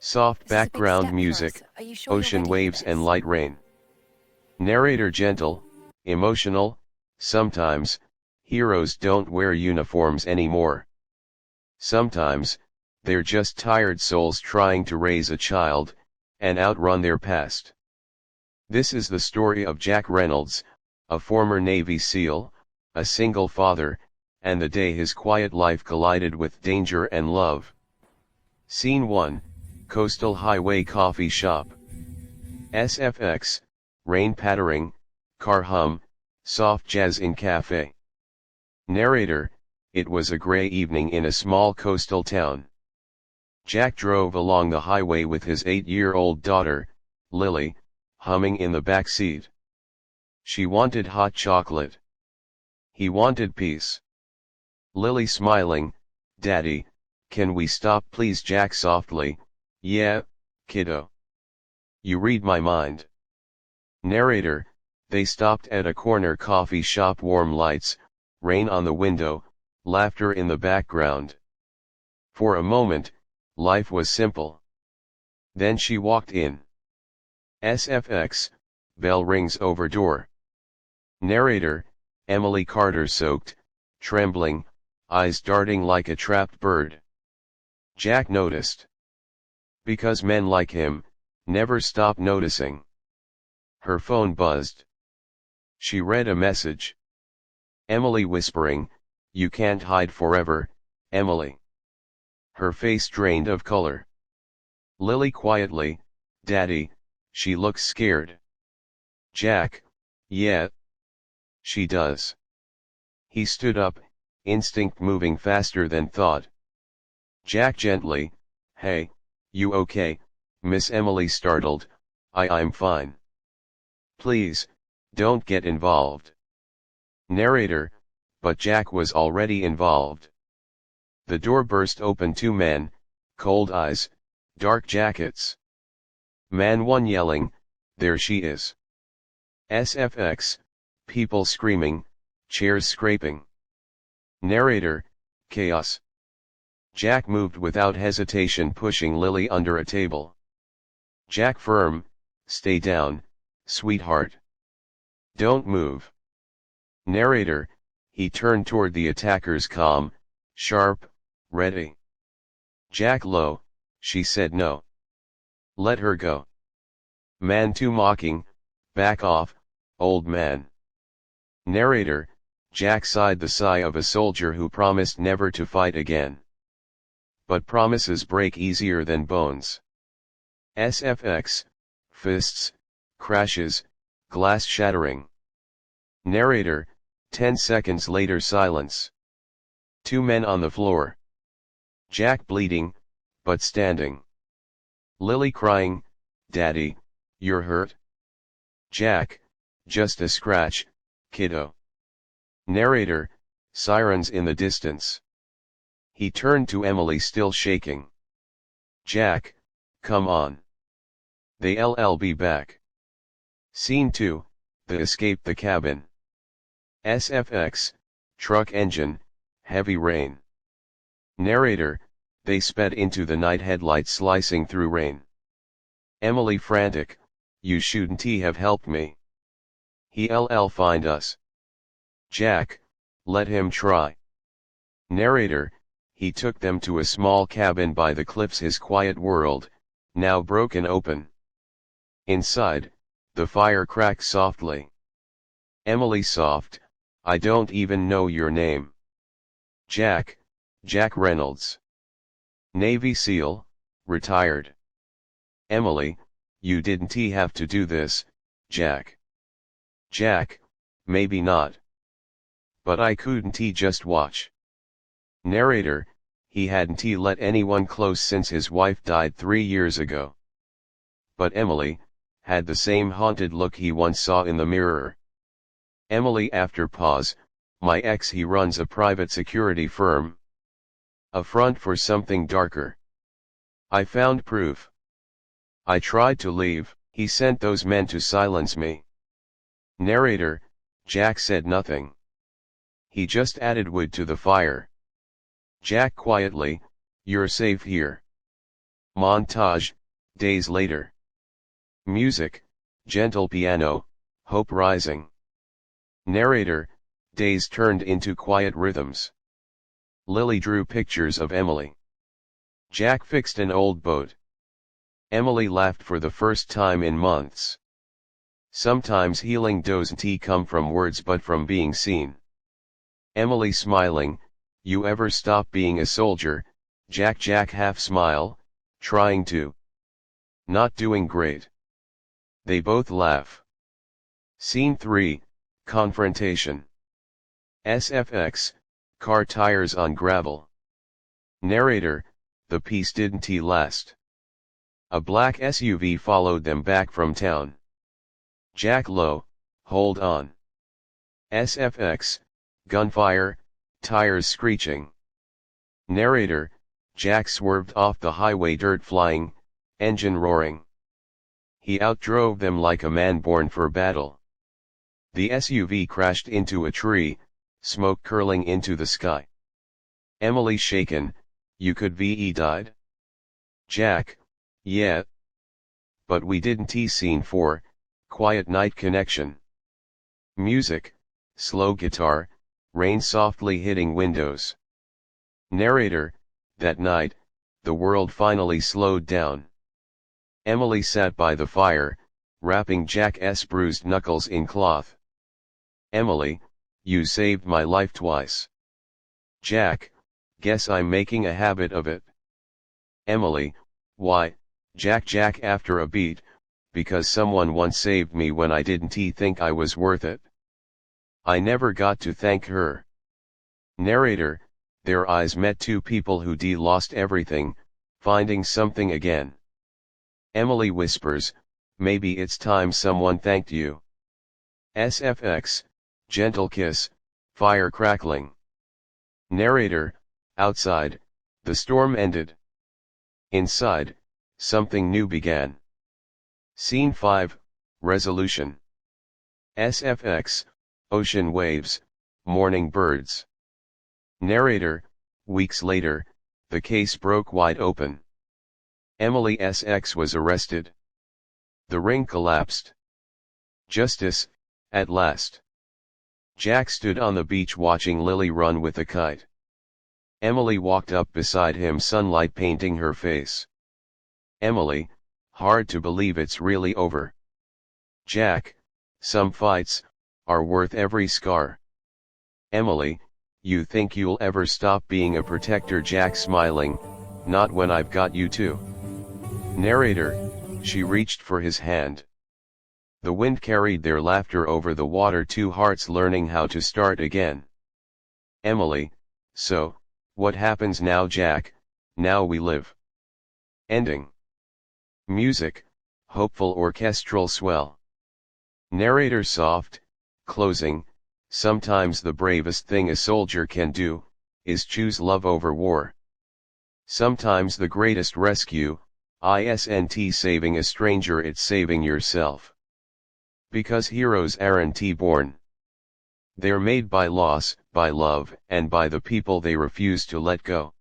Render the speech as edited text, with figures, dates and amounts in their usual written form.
Soft This is a big background step for us. music, Are you sure you're ocean ready for waves and this? light rain. Narrator gentle, emotional. Sometimes, heroes don't wear uniforms anymore. Sometimes, they're just tired souls trying to raise a child, and outrun their past. This is the story of Jack Reynolds, a former Navy SEAL, a single father, and the day his quiet life collided with danger and love. Scene 1, Coastal Highway Coffee Shop. SFX, rain pattering, car hum, soft jazz in cafe. Narrator, it was a gray evening in a small coastal town. Jack drove along the highway with his 8-year-old daughter, Lily, humming in the back seat. She wanted hot chocolate. He wanted peace. Lily smiling, "Daddy, can we stop please?" Jack softly, "Yeah, kiddo. You read my mind." Narrator, they stopped at a corner coffee shop, warm lights, rain on the window, laughter in the background. For a moment, life was simple. Then she walked in. SFX, bell rings over door. Narrator, Emily Carter soaked, trembling, eyes darting like a trapped bird. Jack noticed. Because men like him, never stop noticing. Her phone buzzed. She read a message. Emily whispering, "You can't hide forever, Emily." Her face drained of color. Lily quietly, "Daddy," she looks scared. Jack, "Yeah. She does." He stood up, instinct moving faster than thought. Jack gently, "Hey, you okay, Miss Emily?" Startled, I'm fine." "Please, don't get involved." Narrator, but Jack was already involved. The door burst open, 2 men, cold eyes, dark jackets. Man 1 yelling, "There she is." SFX, people screaming, chairs scraping. Narrator, chaos. Jack moved without hesitation, pushing Lily under a table. Jack firm, "Stay down, sweetheart. Don't move." Narrator, he turned toward the attackers, calm, sharp, ready. Jack low, "She said no. Let her go." Man 2 mocking, "Back off, old man." Narrator, Jack sighed the sigh of a soldier who promised never to fight again. But promises break easier than bones. SFX, fists, crashes, glass shattering. Narrator, 10 seconds later silence. 2 men on the floor. Jack bleeding, but standing. Lily crying, "Daddy, you're hurt?" Jack, "Just a scratch, kiddo." Narrator, sirens in the distance. He turned to Emily, still shaking. Jack, "Come on. They'll be back." Scene 2, the escape, the cabin. SFX, truck engine, heavy rain. Narrator, they sped into the night, headlights slicing through rain. Emily frantic, "You shouldn't have helped me. He'll find us." Jack, "Let him try." Narrator, he took them to a small cabin by the cliffs, his quiet world, now broken open. Inside, the fire cracks softly. Emily soft, "I don't even know your name." Jack, Jack Reynolds. Navy SEAL, retired. Emily, "You didn't have to do this, Jack." Jack, "Maybe not. But I couldn't just watch." Narrator, he hadn't let anyone close since his wife died 3 years ago. But Emily, had the same haunted look he once saw in the mirror. Emily after pause, "My ex, he runs a private security firm. A front for something darker. I found proof. I tried to leave, he sent those men to silence me." Narrator, Jack said nothing. He just added wood to the fire. Jack quietly, "You're safe here. Montage, days later. Music, gentle piano, hope rising. Narrator, days turned into quiet rhythms. Lily drew pictures of Emily. Jack fixed an old boat. Emily laughed for the first time in months. Sometimes healing doesn't come from words but from being seen. Emily smiling, you ever stop being a soldier? Jack half smile, trying to. Not doing great. They both laugh. Scene 3, Confrontation. SFX, car tires on gravel. Narrator, the piece didn't last. A black SUV followed them back from town. Jack low, hold on. SFX, gunfire, tires screeching. Narrator, Jack swerved off the highway, dirt flying, engine roaring. He outdrove them like a man born for battle. The SUV crashed into a tree, smoke curling into the sky. Emily shaken, you could be died? Jack, yeah. But we didn't. Scene 4, quiet night connection. Music, slow guitar, rain softly hitting windows. Narrator, that night, the world finally slowed down. Emily sat by the fire, wrapping Jack's bruised knuckles in cloth. Emily, you saved my life twice. Jack, guess I'm making a habit of it. Emily, why, Jack after a beat, because someone once saved me when I didn't think I was worth it. I never got to thank her. Narrator, their eyes met, two people who lost everything, finding something again. Emily whispers, maybe it's time someone thanked you. SFX, gentle kiss, fire crackling. Narrator, outside, the storm ended. Inside, something new began. Scene 5, Resolution. SFX, ocean waves, morning birds. Narrator, weeks later, the case broke wide open. Emily SX was arrested. The ring collapsed. Justice, at last. Jack stood on the beach watching Lily run with a kite. Emily walked up beside him, sunlight painting her face. Emily, hard to believe it's really over. Jack, some fights are worth every scar. Emily, you think you'll ever stop being a protector? Jack smiling, not when I've got you too. Narrator, she reached for his hand. The wind carried their laughter over the water, two hearts learning how to start again. Emily, so, what happens now? Jack, now we live. Ending. Music, hopeful orchestral swell. Narrator soft, closing, sometimes the bravest thing a soldier can do, is choose love over war. Sometimes the greatest rescue, isn't saving a stranger, it's saving yourself. Because heroes aren't born. They're made by loss, by love, and by the people they refuse to let go.